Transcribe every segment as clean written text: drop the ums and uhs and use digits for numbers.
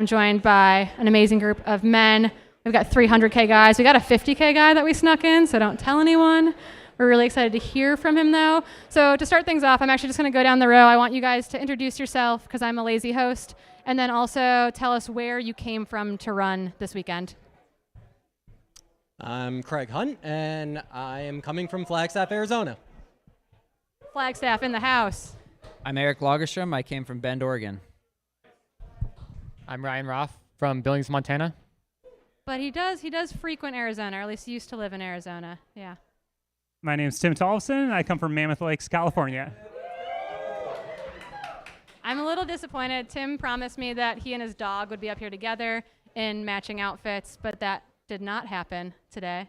I'm joined by an amazing group of men. We've got 300K guys. We got a 50K guy that we snuck in, so don't tell anyone. We're really excited to hear from him, though. So to start things off, I'm actually just going to go down the row. I want you guys to introduce yourself, because I'm a lazy host, and then also tell us where you came from to run this weekend. I'm Craig Hunt, and I am coming from Flagstaff, Arizona. Flagstaff in the house. I'm Eric Lagerstrom. I came from Bend, Oregon. I'm Ryan Roth from Billings, Montana. But he does frequent Arizona, or at least he used to live in Arizona. Yeah. My name's Tim Tolson. I come from Mammoth Lakes, California. I'm a little disappointed. Tim promised me that he and his dog would be up here together in matching outfits, but that did not happen today.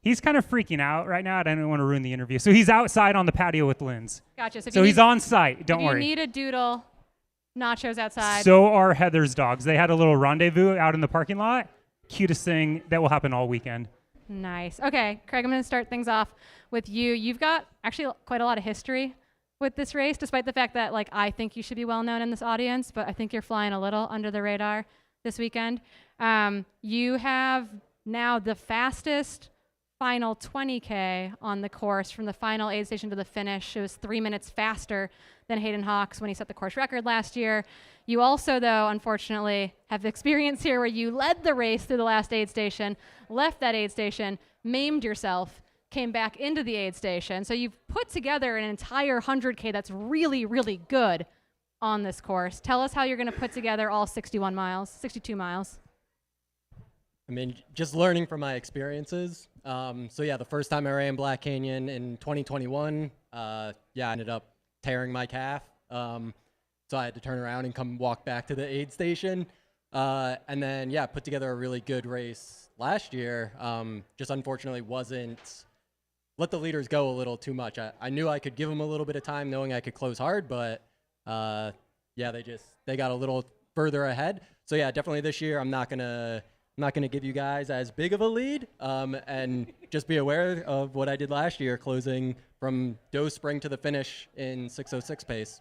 He's kind of freaking out right now. I don't want to ruin the interview. So he's outside on the patio with Linz. Gotcha. So he's on site. Don't worry. If you need a doodle, nachos outside. So are Heather's dogs. They had a little rendezvous out in the parking lot. Cutest thing that will happen all weekend. Nice. Okay, Craig, I'm going to start things off with you. You've got actually quite a lot of history with this race, despite the fact that I think you should be well known in this audience, but I think you're flying a little under the radar this weekend. You have now the fastest final 20K on the course from the final aid station to the finish. It was 3 minutes faster than Hayden Hawks when he set the course record last year. You also, though, unfortunately, have experience here where you led the race through the last aid station, left that aid station, maimed yourself, came back into the aid station. So you've put together an entire 100K that's really, really good on this course. Tell us how you're going to put together all 62 miles. I mean, just learning from my experiences. The first time I ran Black Canyon in 2021, I ended up tearing my calf. So I had to turn around and come walk back to the aid station. And then, put together a really good race last year. Just unfortunately let the leaders go a little too much. I knew I could give them a little bit of time knowing I could close hard, but they got a little further ahead. So definitely this year I'm not gonna give you guys as big of a lead, and just be aware of what I did last year, closing from Doe Spring to the finish in 6:06 pace.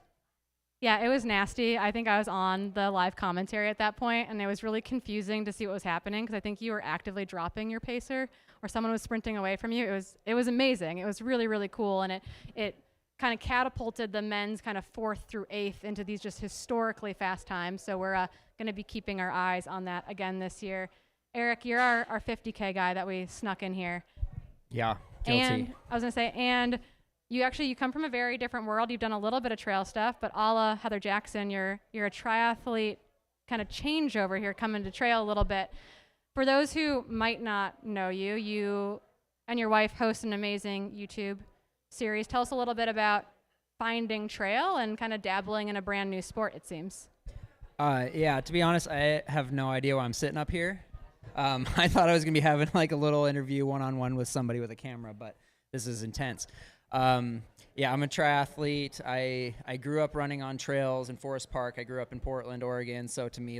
Yeah, it was nasty. I think I was on the live commentary at that point, and it was really confusing to see what was happening because I think you were actively dropping your pacer or someone was sprinting away from you. It was amazing. It was really, really cool, and it kind of catapulted the men's kind of 4th through 8th into these just historically fast times. So we're going to be keeping our eyes on that again this year. Eric, you're our 50K guy that we snuck in here. Yeah, guilty. And I was going to say, and you come from a very different world. You've done a little bit of trail stuff, but a la Heather Jackson, you're a triathlete kind of changeover here, coming to trail a little bit. For those who might not know you, you and your wife host an amazing YouTube series. Tell us a little bit about finding trail and kind of dabbling in a brand new sport, it seems. To be honest, I have no idea why I'm sitting up here. I thought I was going to be having a little interview one-on-one with somebody with a camera, but this is intense. I'm a triathlete. I grew up running on trails in Forest Park. I grew up in Portland, Oregon. So to me,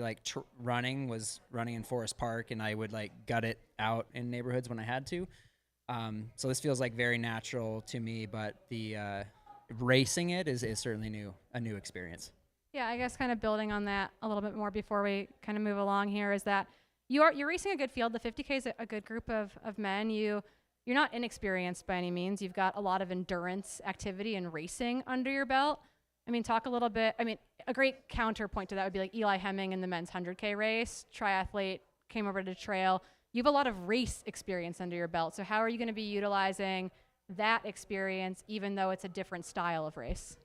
running was running in Forest Park, and I would gut it out in neighborhoods when I had to. So this feels very natural to me, but the racing it is certainly a new experience. Yeah, I guess kind of building on that a little bit more before we kind of move along here is that you're racing a good field. The 50K is a good group of men. You're not inexperienced by any means. You've got a lot of endurance activity and racing under your belt. I mean, talk a little bit. I mean, a great counterpoint to that would be Eli Hemming in the men's 100K race. Triathlete, came over to trail. You have a lot of race experience under your belt. So how are you going to be utilizing that experience, even though it's a different style of race?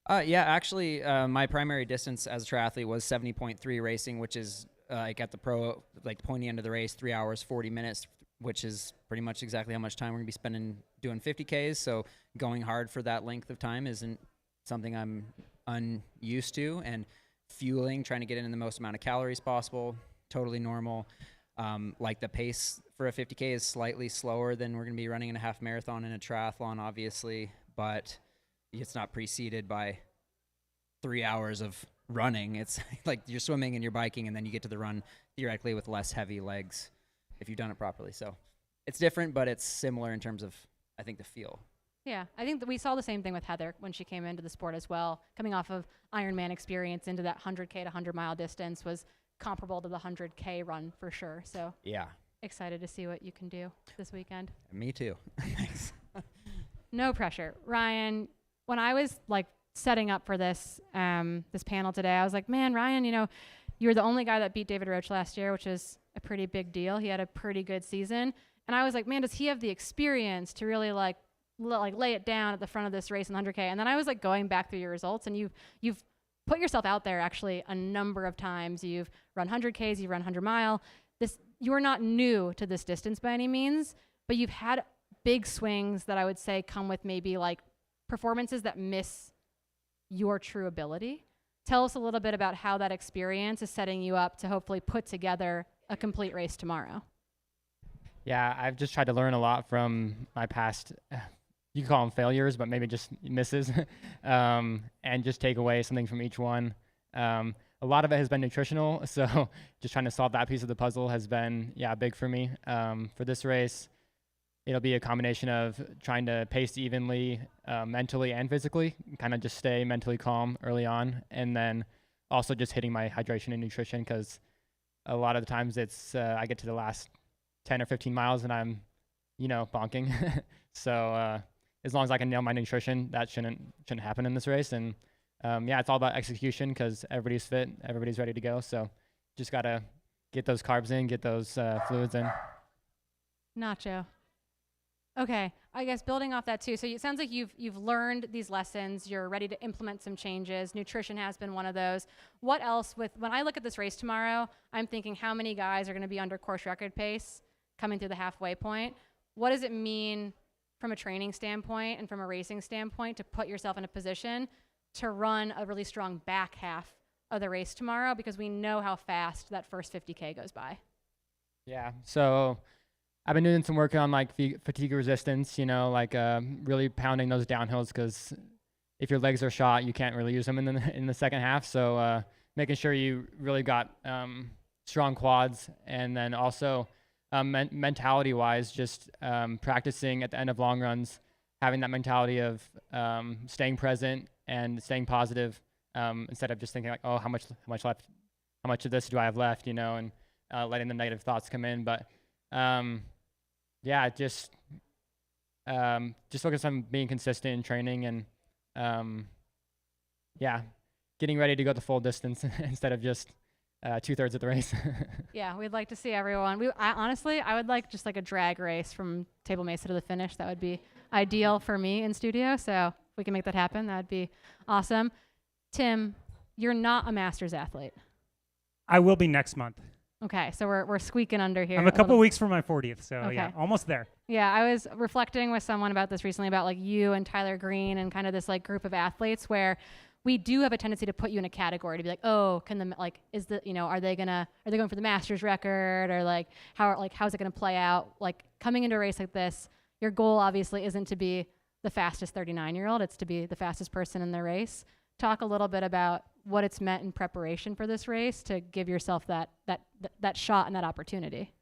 My primary distance as a triathlete was 70.3 racing, which is at the pro, pointy end of the race, 3 hours, 40 minutes, which is pretty much exactly how much time we're going to be spending doing 50Ks. So going hard for that length of time isn't something I'm unused to. And fueling, trying to get in the most amount of calories possible, totally normal. The pace for a 50K is slightly slower than we're going to be running in a half marathon in a triathlon, obviously, but it's not preceded by 3 hours of running. It's you're swimming and you're biking, and then you get to the run theoretically with less heavy legs if you've done it properly. So it's different, but it's similar in terms of, I think, the feel. Yeah, I think that we saw the same thing with Heather when she came into the sport as well. Coming off of Ironman experience into that 100K to 100 mile distance was comparable to the 100K run for sure. So Yeah, excited to see what you can do this weekend. me too. Thanks. No pressure. Ryan, when I was like setting up for this this panel today, I was like, man, Ryan, you know, you were the only guy that beat David Roach last year, which is a pretty big deal. He had a pretty good season. And I was like, man, does he have the experience to really like lay it down at the front of this race in 100K? And then I was like going back through your results, and you've put yourself out there actually a number of times. You've run 100Ks, you've run 100 mile. You're not new to this distance by any means, but you've had big swings that I would say come with maybe like performances that miss your true ability. Tell us a little bit about how that experience is setting you up to hopefully put together a complete race tomorrow. Yeah, I've just tried to learn a lot from my past, you can call them failures, but maybe just misses, and just take away something from each one. A lot of it has been nutritional, so just trying to solve that piece of the puzzle has been, big for me. For this race, it'll be a combination of trying to pace evenly, mentally and physically, kind of just stay mentally calm early on, and then also just hitting my hydration and nutrition, because a lot of the times it's I get to the last 10 or 15 miles and I'm, bonking. So as long as I can nail my nutrition, that shouldn't happen in this race. And it's all about execution, because everybody's fit, everybody's ready to go. So just got to get those carbs in, get those fluids in. Nacho. Okay, I guess building off that too. So it sounds like you've learned these lessons. You're ready to implement some changes. Nutrition has been one of those. What else when I look at this race tomorrow, I'm thinking how many guys are going to be under course record pace coming through the halfway point? What does it mean from a training standpoint and from a racing standpoint to put yourself in a position to run a really strong back half of the race tomorrow, because we know how fast that first 50K goes by? Yeah, so I've been doing some work on like fatigue resistance, really pounding those downhills, because if your legs are shot, you can't really use them in the second half. So making sure you really got strong quads, and then also mentality-wise, just practicing at the end of long runs, having that mentality of staying present and staying positive, instead of just thinking like, oh, how much left, how much of this do I have left, and letting the negative thoughts come in. But just focus on being consistent in training, and getting ready to go the full distance instead of just 2/3 of the race. Yeah, we'd like to see everyone. I would like just like a drag race from Table Mesa to the finish. That would be ideal for me in studio. So if we can make that happen, that'd be awesome. Tim, you're not a Masters athlete. I will be next month. Okay, so we're squeaking under here. I'm a couple weeks from my 40th, so Okay. yeah, almost there. Yeah, I was reflecting with someone about this recently, about like you and Tyler Green and kind of this like group of athletes where we do have a tendency to put you in a category to be like, oh, are they going for the Masters record, or like how's it going to play out? Like coming into a race like this, your goal obviously isn't to be the fastest 39-year-old, it's to be the fastest person in the race. Talk a little bit about what it's meant in preparation for this race to give yourself that shot and that opportunity.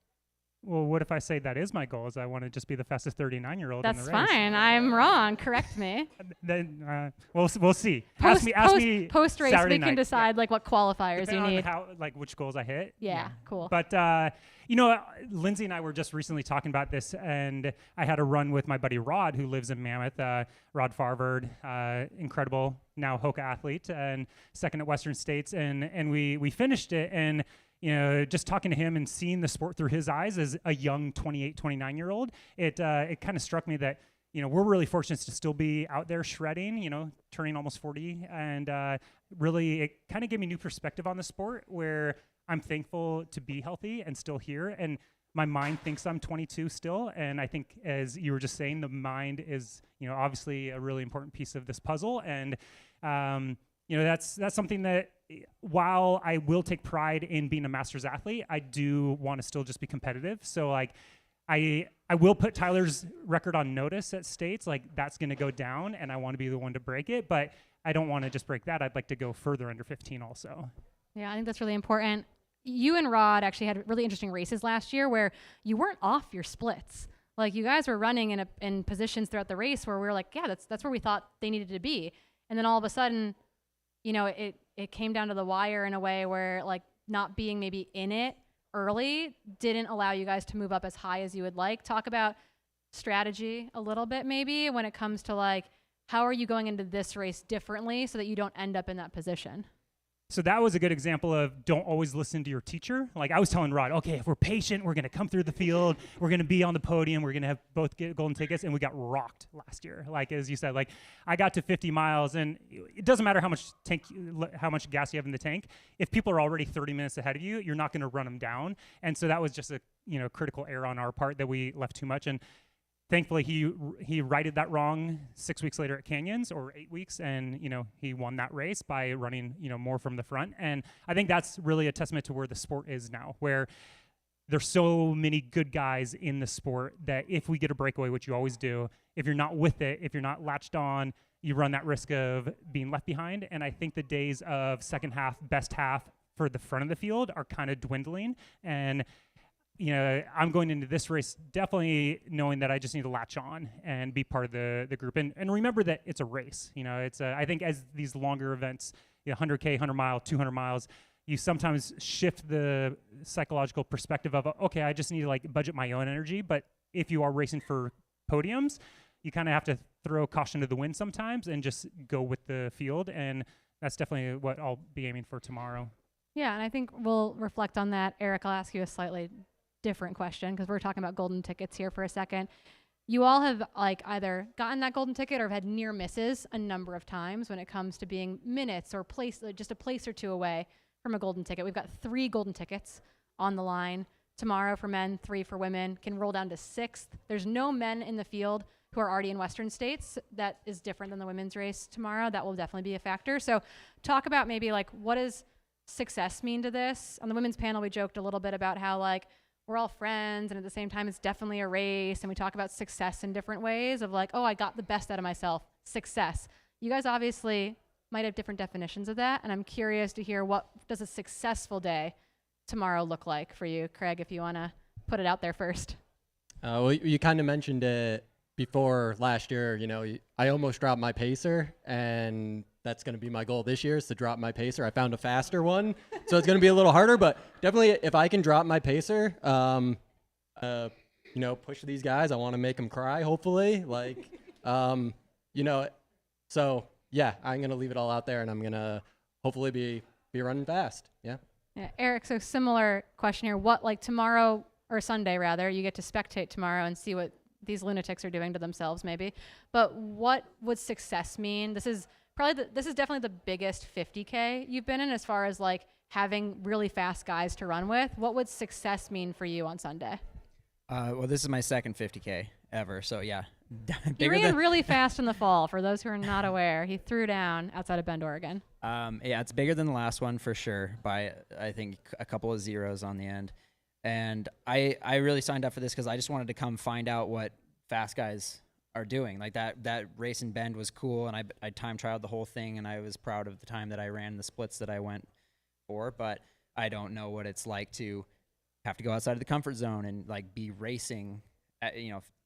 Well, what if I say that is my goal? Is I want to just be the fastest 39-year-old in the That's race? fine. I'm wrong. Correct me. Then we'll see. Post race, Saturday we night. can decide like what qualifiers Depending you need. on which goals I hit. Yeah, cool. But Lindsay and I were just recently talking about this, and I had a run with my buddy Rod, who lives in Mammoth. Rod Farvard, incredible now Hoka athlete, and second at Western States, and we finished it, and just talking to him and seeing the sport through his eyes as a young 28, 29-year-old, it kind of struck me that we're really fortunate to still be out there shredding, turning almost 40, and really it kind of gave me new perspective on the sport, where I'm thankful to be healthy and still here, and my mind thinks I'm 22 still, and I think, as you were just saying, the mind is obviously a really important piece of this puzzle, and that's something that, while I will take pride in being a Masters athlete, I do want to still just be competitive. So like I will put Tyler's record on notice at States, like that's going to go down, and I want to be the one to break it, but I don't want to just break that. I'd like to go further under 15 also. Yeah, I think that's really important. You and Rod actually had really interesting races last year where you weren't off your splits. Like you guys were running in positions throughout the race where we were like, yeah, that's where we thought they needed to be. And then all of a sudden, you know, it came down to the wire in a way where like not being maybe in it early didn't allow you guys to move up as high as you would like. Talk about strategy a little bit maybe when it comes to like, how are you going into this race differently so that you don't end up in that position? So that was a good example of don't always listen to your teacher. Like I was telling Rod, okay, if we're patient, we're going to come through the field, we're going to be on the podium, we're going to have both get golden tickets, and we got rocked last year. Like as you said, like I got to 50 miles, and it doesn't matter how much gas you have in the tank. If people are already 30 minutes ahead of you, you're not going to run them down. And so that was just a critical error on our part that we left too much. And thankfully, he righted that wrong 6 weeks later at Canyons, or 8 weeks, and he won that race by running more from the front. And I think that's really a testament to where the sport is now, where there's so many good guys in the sport that if we get a breakaway, which you always do, if you're not with it, if you're not latched on, you run that risk of being left behind. And I think the days of second half, best half for the front of the field are kind of dwindling. And I'm going into this race definitely knowing that I just need to latch on and be part of the group. And remember that it's a race. I think as these longer events, 100K, 100 mile, 200 miles, you sometimes shift the psychological perspective of, okay, I just need to like budget my own energy. But if you are racing for podiums, you kind of have to throw caution to the wind sometimes and just go with the field. And that's definitely what I'll be aiming for tomorrow. Yeah, and I think we'll reflect on that. Eric, I'll ask you a slightly different question because we're talking about golden tickets here for a second. You all have like either gotten that golden ticket or have had near misses a number of times when it comes to being minutes or just a place or two away from a golden ticket. We've got 3 golden tickets on the line tomorrow for men, 3 for women, can roll down to 6th. There's no men in the field who are already in Western states. That is different than the women's race tomorrow. That will definitely be a factor. So talk about maybe like what does success mean to this? On the women's panel, we joked a little bit about how like we're all friends, and at the same time, it's definitely a race. And we talk about success in different ways of like, oh, I got the best out of myself. Success. You guys obviously might have different definitions of that. And I'm curious to hear, what does a successful day tomorrow look like for you? Craig, if you want to put it out there first. Well, you kind of mentioned it before last year. I almost dropped my pacer, and that's going to be my goal this year, is to drop my pacer. I found a faster one, so it's going to be a little harder, but definitely if I can drop my pacer, push these guys. I want to make them cry, hopefully. So yeah, I'm going to leave it all out there, and I'm going to hopefully be running fast. Yeah. Eric, so similar question here. What, like tomorrow or Sunday rather, you get to spectate tomorrow and see what these lunatics are doing to themselves maybe, but what would success mean? This is definitely the biggest 50K you've been in as far as like having really fast guys to run with. What would success mean for you on Sunday? Well, this is my second 50K ever, so yeah. He ran really fast in the fall, for those who are not aware. He threw down outside of Bend, Oregon. Yeah, it's bigger than the last one for sure, by I think a couple of zeros on the end. And I really signed up for this because I just wanted to come find out what fast guys are doing. Like that race in Bend was cool, and I time trialed the whole thing, and I was proud of the time that I ran, the splits that I went for, but I don't know what it's like to have to go outside of the comfort zone and like be racing at,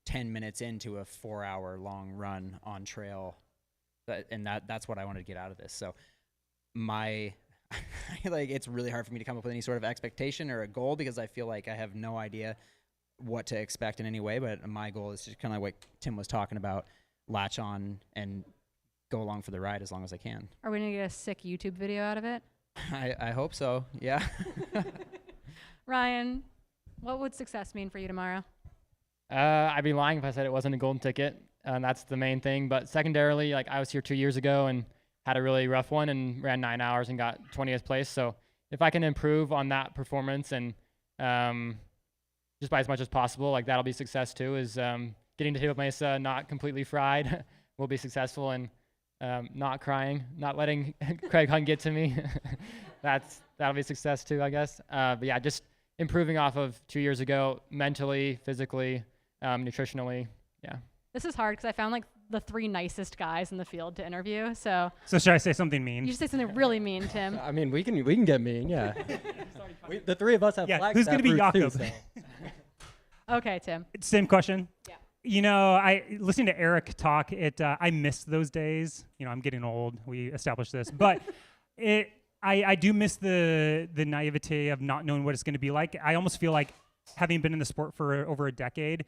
10 minutes into a 4-hour long run on trail. That's what I wanted to get out of this. So it's really hard for me to come up with any sort of expectation or a goal because I feel like I have no idea what to expect in any way, but my goal is just kind of like what Tim was talking about, latch on and go along for the ride as long as I can. Are we going to get a sick YouTube video out of it? I hope so, yeah. Ryan, what would success mean for you tomorrow? I'd be lying if I said it wasn't a golden ticket, and that's the main thing. But secondarily, like I was here 2 years ago and had a really rough one and ran 9 hours and got 20th place. So if I can improve on that performance and just by as much as possible, like that'll be success too, is getting to Table Mesa not completely fried will be successful, and not crying, not letting Craig Hunt get to me. That'll be success too, I guess. But yeah, just improving off of 2 years ago, mentally, physically, nutritionally. Yeah. This is hard because I found like the 3 nicest guys in the field to interview. So should I say something mean? You should say something really mean, Tim. I mean, we can get mean, yeah. The 3 of us have flags. Who's going to be Jakob? Okay, Tim. Same question. Yeah. You know, I listening to Eric talk. I miss those days. You know, I'm getting old. We established this, but I do miss the naivete of not knowing what it's going to be like. I almost feel like, having been in the sport for over a decade,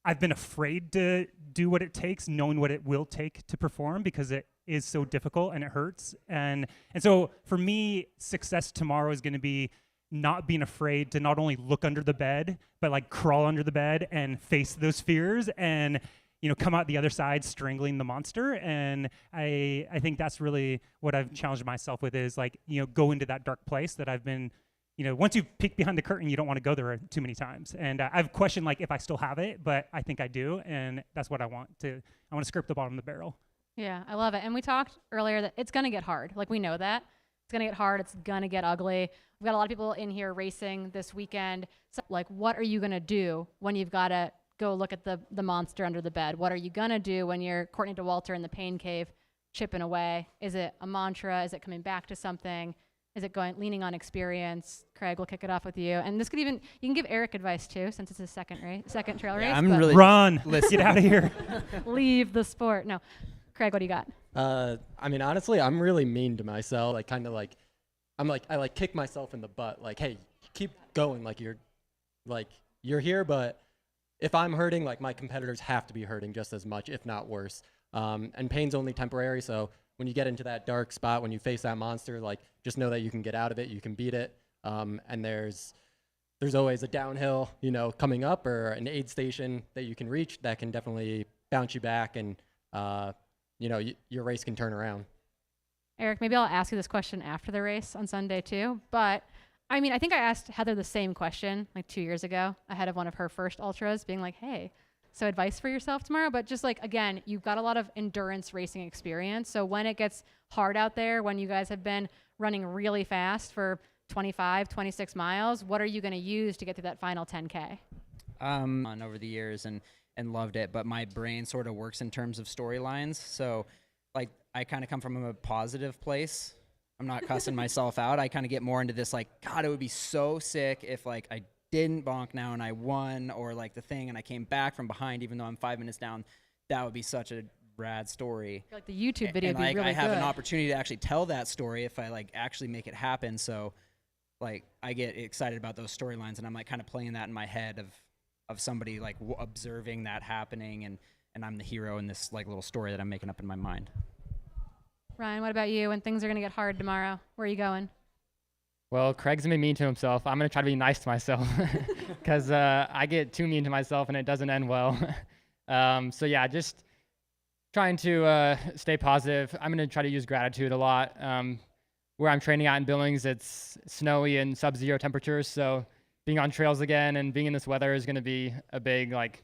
I've been afraid to do what it takes, knowing what it will take to perform, because it is so difficult and it hurts. And so for me, success tomorrow is going to be not being afraid to not only look under the bed, but like crawl under the bed and face those fears and, you know, come out the other side strangling the monster. And I think that's really what I've challenged myself with, is like, you know, go into that dark place that I've been, you know, once you peek behind the curtain, you don't want to go there too many times. And I've questioned like if I still have it, but I think I do. And that's what I want to scrape the bottom of the barrel. Yeah, I love it. And we talked earlier that it's going to get hard. Like, we know that. It's going to get hard. It's going to get ugly. We've got a lot of people in here racing this weekend. So, like, what are you going to do when you've got to go look at the monster under the bed? What are you going to do when you're Courtney DeWalter in the pain cave chipping away? Is it a mantra? Is it coming back to something? Is it leaning on experience? Craig, we'll kick it off with you. And this could even, you can give Eric advice too, since it's his second trail race. I'm but really Run, get out of here. leave the sport. No. Craig, what do you got? I mean, honestly, I'm really mean to myself. Like, kind of like, I kick myself in the butt. Like, hey, keep going. Like, you're here, but if I'm hurting, like, my competitors have to be hurting just as much, if not worse. And pain's only temporary, so when you get into that dark spot, when you face that monster, like, just know that you can get out of it, you can beat it. And there's always a downhill, you know, coming up, or an aid station that you can reach that can definitely bounce you back, and you know, your race can turn around. Eric, maybe I'll ask you this question after the race on Sunday too. But I mean, I think I asked Heather the same question like 2 years ago, ahead of one of her first ultras, being like, hey, so advice for yourself tomorrow. But just like, again, you've got a lot of endurance racing experience. So when it gets hard out there, when you guys have been running really fast for 25, 26 miles, what are you going to use to get through that final 10K? On over the years and loved it, but my brain sort of works in terms of storylines. So like, I kind of come from a positive place. I'm not cussing myself out. I kind of get more into this, like, God, it would be so sick if like I didn't bonk now and I won, or like the thing and I came back from behind even though I'm 5 minutes down. That would be such a rad story. Like the YouTube video and would be like, really I have good. an opportunity to actually tell that story if I like actually make it happen. So like, I get excited about those storylines, and I'm like kind of playing that in my head of somebody like observing that happening, and I'm the hero in this like little story that I'm making up in my mind. Ryan, what about you? When things are going to get hard tomorrow, where are you going? Well, Craig's gonna be mean to himself. I'm gonna try to be nice to myself, because I get too mean to myself and it doesn't end well. So yeah, just trying to stay positive. I'm gonna try to use gratitude a lot. Where I'm training out in Billings, it's snowy and sub-zero temperatures, so being on trails again and being in this weather is gonna be a big like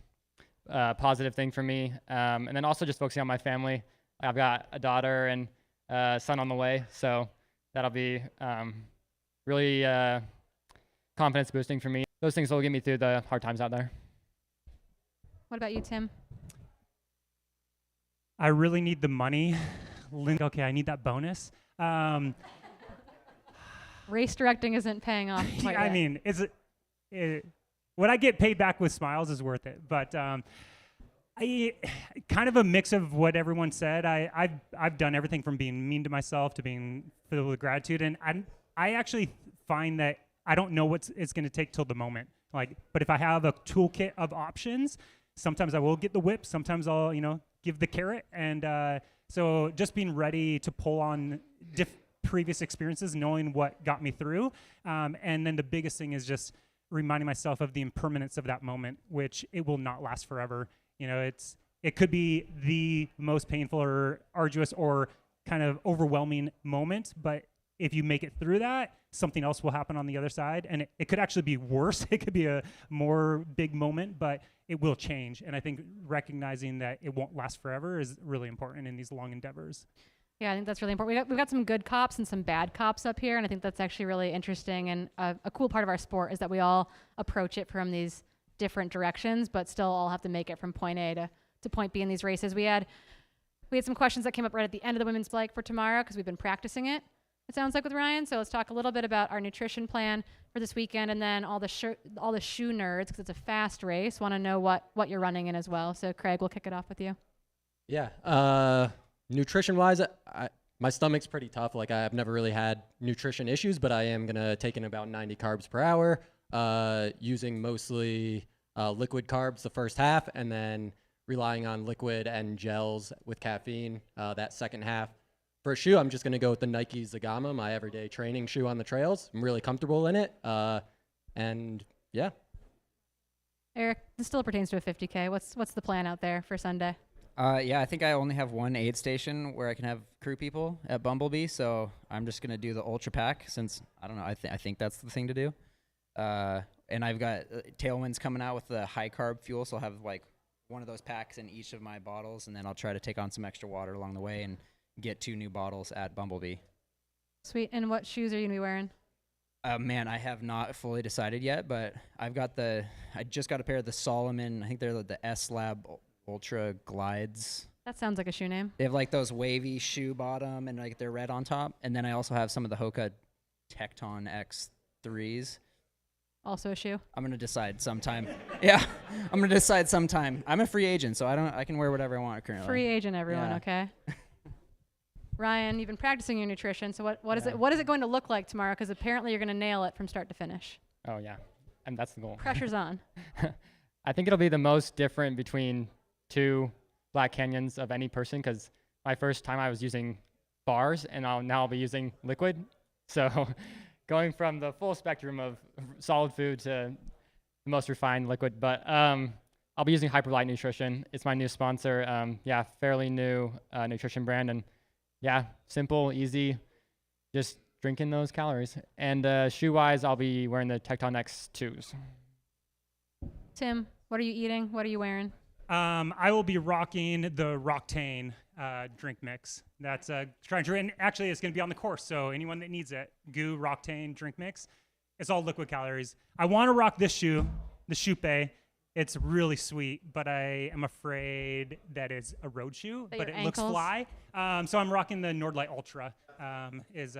positive thing for me. And then also just focusing on my family. I've got a daughter and a son on the way, so that'll be really confidence boosting for me. Those things will get me through the hard times out there. What about you, Tim? I really need the money. Okay, I need that bonus. Race directing isn't paying off quite I yet. mean, what I get paid back with smiles is worth it. But I kind of a mix of what everyone said. I've done everything from being mean to myself to being filled with gratitude, and I actually find that I don't know what it's going to take till the moment. Like, but if I have a toolkit of options, sometimes I will get the whip. Sometimes I'll, you know, give the carrot. And so just being ready to pull on previous experiences, knowing what got me through. And then the biggest thing is just reminding myself of the impermanence of that moment, which it will not last forever. You know, it could be the most painful or arduous or kind of overwhelming moment, but if you make it through that, something else will happen on the other side, and it could actually be worse. It could be a more big moment, but it will change. And I think recognizing that it won't last forever is really important in these long endeavors. Yeah, I think that's really important. We've got some good cops and some bad cops up here, and I think that's actually really interesting. And a cool part of our sport is that we all approach it from these different directions, but still all have to make it from point A to point B in these races. We had some questions that came up right at the end of the women's bike for tomorrow because we've been practicing it. it sounds like, with Ryan. So let's talk a little bit about our nutrition plan for this weekend, and then all the shoe nerds, because it's a fast race, want to know what you're running in as well. So Craig, we'll kick it off with you. Yeah. Nutrition-wise, my stomach's pretty tough. Like, I've never really had nutrition issues, but I am going to take in about 90 carbs per hour, using mostly liquid carbs the first half, and then relying on liquid and gels with caffeine that second half. For a shoe, I'm just going to go with the Nike Zagama, my everyday training shoe on the trails. I'm really comfortable in it. And yeah. Eric, this still pertains to a 50K. What's the plan out there for Sunday? Yeah, I think I only have one aid station where I can have crew people at Bumblebee, so I'm just gonna do the Ultra Pack since I don't know. I think that's the thing to do. And I've got Tailwinds coming out with the high carb fuel, so I'll have like one of those packs in each of my bottles, and then I'll try to take on some extra water along the way and get 2 new bottles at Bumblebee. Sweet. And what shoes are you gonna be wearing? Man, I have not fully decided yet, but I just got a pair of the Solomon. I think they're the S Lab Ultra Glides. That sounds like a shoe name. They have like those wavy shoe bottom and like they're red on top. And then I also have some of the Hoka Tecton X3s. Also a shoe. I'm gonna decide sometime. Yeah, I'm gonna decide sometime. I'm a free agent, so I can wear whatever I want currently. Free agent, everyone. Yeah. Okay. Ryan, you've been practicing your nutrition. So what is it going to look like tomorrow? Because apparently you're going to nail it from start to finish. Oh, yeah. And that's the goal. Pressure's on. I think it'll be the most different between 2 Black Canyons of any person, because my first time I was using bars, and now I'll be using liquid. So going from the full spectrum of solid food to the most refined liquid. But I'll be using Hyperlight Nutrition. It's my new sponsor. Fairly new nutrition brand. And yeah, simple, easy, just drinking those calories. And shoe-wise, I'll be wearing the Tecton X2s. Tim, what are you eating? What are you wearing? I will be rocking the Roctane drink mix. That's trying to, and actually it's going to be on the course, so anyone that needs it, Goo Roctane drink mix. It's all liquid calories. I want to rock this shoe, the Chupe. It's really sweet, but I am afraid that it's a road shoe, but it looks fly. So I'm rocking the Nordlight Ultra. Is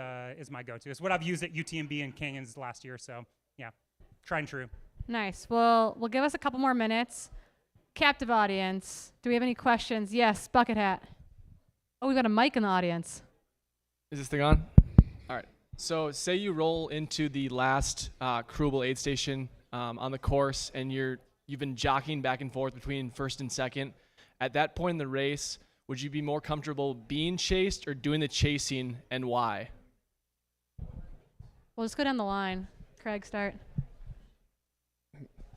my go-to. It's what I've used at UTMB and Canyons last year. So yeah, tried and true. Nice. Well, we'll give us a couple more minutes. Captive audience, do we have any questions? Yes, bucket hat. Oh, we've got a mic in the audience. Is this thing on? All right. So say you roll into the last crewable aid station on the course, and you've been jockeying back and forth between first and second. At that point in the race, would you be more comfortable being chased or doing the chasing, and why? We'll just go down the line. Craig, start.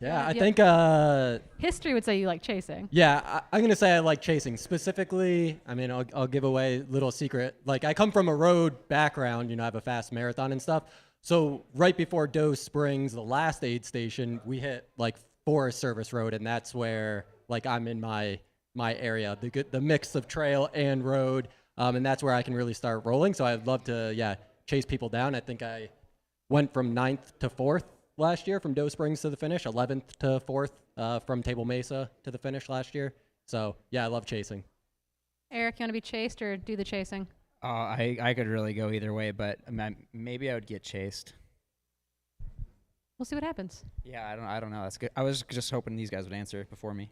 Yeah, I Yeah. think History would say you like chasing. yeah, I'm gonna say I like chasing. Specifically, I mean, I'll give away a little secret. Like, I come from a road background, I have a fast marathon and stuff. So right before Doe Springs, the last aid station, we hit like Forest Service Road, and that's where like I'm in my area, the mix of trail and road, and that's where I can really start rolling. So I'd love to chase people down. I think I went from 9th to 4th last year from Doe Springs to the finish, 11th to 4th from Table Mesa to the finish last year. So yeah, I love chasing. Eric, you want to be chased or do the chasing? I could really go either way, but maybe I would get chased. We'll see what happens. Yeah, I don't know. That's good. I was just hoping these guys would answer before me.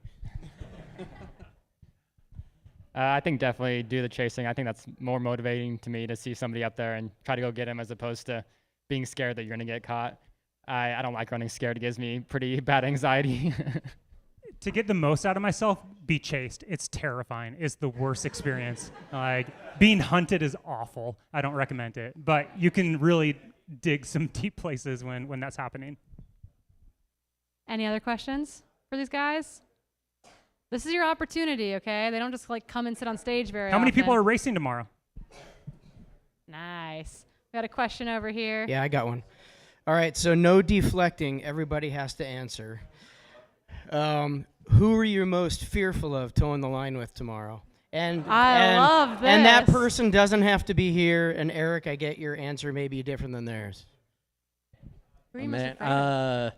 I think definitely do the chasing. I think that's more motivating to me to see somebody up there and try to go get him, as opposed to being scared that you're going to get caught. I don't like running scared. It gives me pretty bad anxiety. To get the most out of myself, be chased. It's terrifying. It's the worst experience. Like, being hunted is awful. I don't recommend it. But you can really dig some deep places when that's happening. Any other questions for these guys? This is your opportunity, okay? They don't just like come and sit on stage very often. How many people are racing tomorrow? Nice. We got a question over here. Yeah, I got one. All right, so no deflecting. Everybody has to answer. Who are you most fearful of towing the line with tomorrow? I love this. And that person doesn't have to be here. And Eric, I get your answer may be different than theirs. Who are you most afraid of?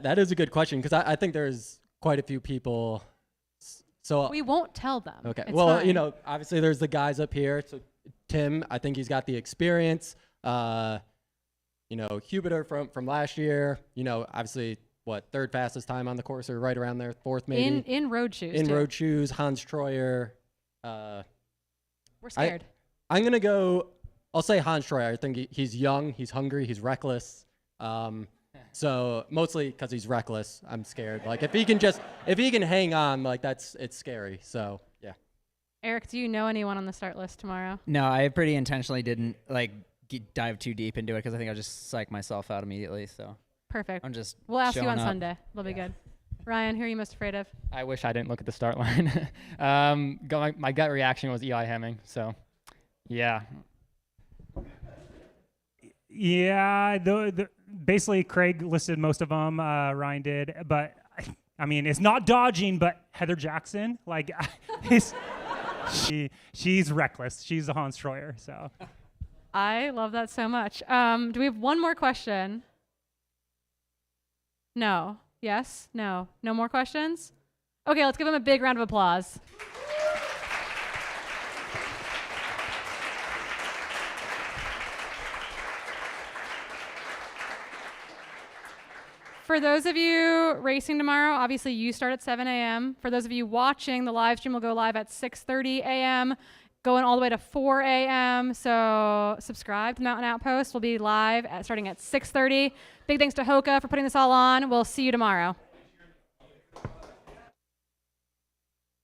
That is a good question, because I think there's quite a few people. So We won't tell them. okay, It's well, fine. obviously there's the guys up here. So Tim. I think he's got the experience. You know, Huberter from last year, you know, obviously, third fastest time on the course or right around there, fourth maybe. In road shoes. In too. road shoes, Hans Troyer. We're scared. I'm going to go, I'll say Hans Troyer. I think he's young, he's hungry, he's reckless. So mostly because he's reckless, I'm scared. Like if he can hang on, like it's scary. So yeah. Eric, do you know anyone on the start list tomorrow? No, I pretty intentionally didn't dive too deep into it because I think I'll just psych myself out immediately. So Perfect. I'm just. We'll ask you showing on up. Sunday. It'll be good. Ryan, who are you most afraid of? I wish I didn't look at the start line. My gut reaction was Eli Hemming. So, yeah. Yeah, basically Craig listed most of them. Ryan did, but I mean, it's not dodging, but Heather Jackson, like, she's reckless. She's a Hans Troyer, so. I love that so much. Do we have one more question? No. Yes? No. No more questions? Okay, let's give him a big round of applause. For those of you racing tomorrow, obviously you start at 7 a.m. For those of you watching, the live stream will go live at 6:30 a.m., going all the way to 4 a.m. So subscribe to Mountain Outpost. We'll be live starting at 6:30. Big thanks to Hoka for putting this all on. We'll see you tomorrow.